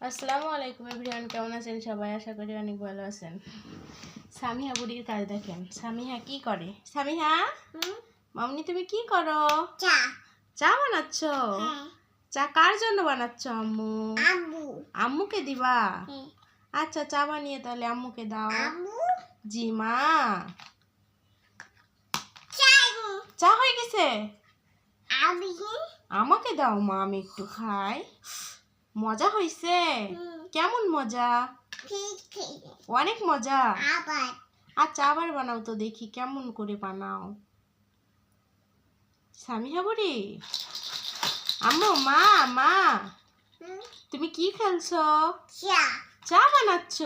আসসালামু আলাইকুম এভরিওয়ান, কেমন আছেন সবাই? আশা করি অনেক ভালো আছেন। সামিহা বুড়ির কাজ দেখেন। সামিহা কি করে? সামিহা, মামনি তুমি কি করো? চা চা বানাচ্ছ? চা কার জন্য বানাচ্ছ আম্মু? আম্মুকে দিবা? আচ্ছা, চা বানিয়ে তাহলে আম্মুকে দাও। জি মা। চা হয়ে গেছে? আমাকে দাও মা, আমি একটু খাই। মজা হয়েছে? কেমন মজা? অনেক মজা। আচ্ছা, আবার বানাও তো দেখি কেমন করে বানাও। সামিহা বুড়ি, আম্মু, মা মা তুমি কি খেলছো? চা বানাচ্ছ?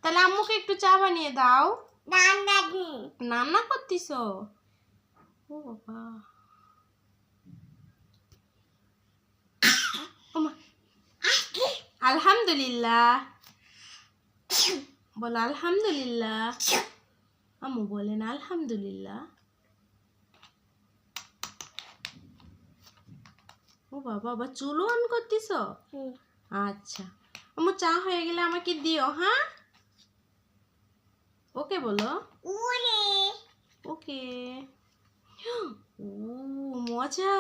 তাহলে আম্মুকে একটু চা বানিয়ে দাও। রান্না করতেছ? ও বাবা, আলহামদুলিল্লাহ বলো। আলহামদুলিল্লাহ। আম্মু বলেন আলহামদুলিল্লাহ। ও বাবা, আবার চুলো অন করতেছ? আচ্ছা আম্মু, চা হয়ে গেলে আমাকে দিও। হ্যাঁ, ওকে বলো। ওকে। ও মজা।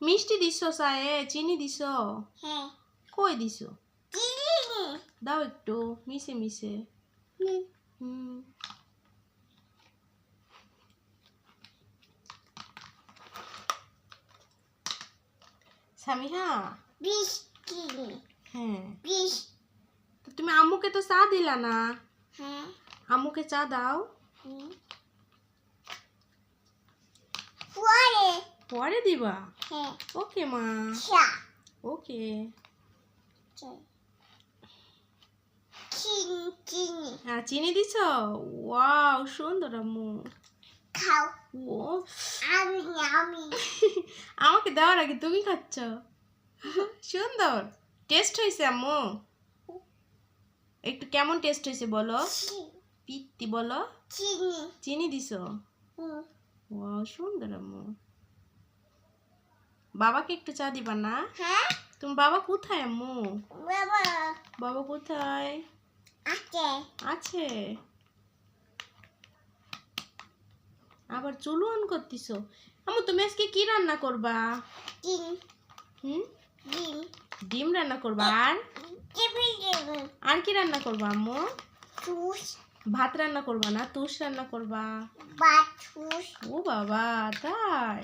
মিষ্টি দিছো চায়ে? চিনি দিছো? কই দিছো? দাও একটু মিশে মিশে। সামিহা, হ্যাঁ, তো তুমি আম্মুকে তো চা দিলা না। আম্মুকে চা দাও। পরে দিবা? ওকে মা, ওকে। হ্যাঁ, চিনি দিছ? ওয়াও, সুন্দর আম্মু। ও আমাকে দেওয়ার আগে তুমি খাচ্ছ? সুন্দর টেস্ট হয়েছে আম্মু। একটু কেমন টেস্ট হয়েছে বলো? পিত্তি বলো। চিনি দিছো? ওয়াও, সুন্দর আম্মু। বাবাকে একটু চা দিবা না? তুমি বাবা কোথায় আম্মু? বাবা কোথায়? আছে। আবার চুলো অন করতেছো? আম্মু, তুমি আজকে কি রান্না করবা? ডিম রান্না করবা? আর কি রান্না করবা আম্মু? ভাত রান্না করবা না? তুষ রান্না করবা? ও বাবা, তাই?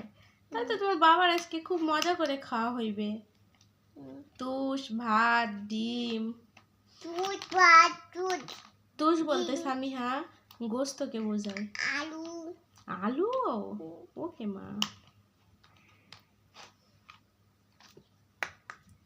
তাহলে তো তোমার বাবার আজকে খুব মজা করে খাওয়া হইবে। তুষ, ভাত, ডিম। তুষ বলতে সামিহা গোস্তকে বোঝায়। আলু? ওকে মা।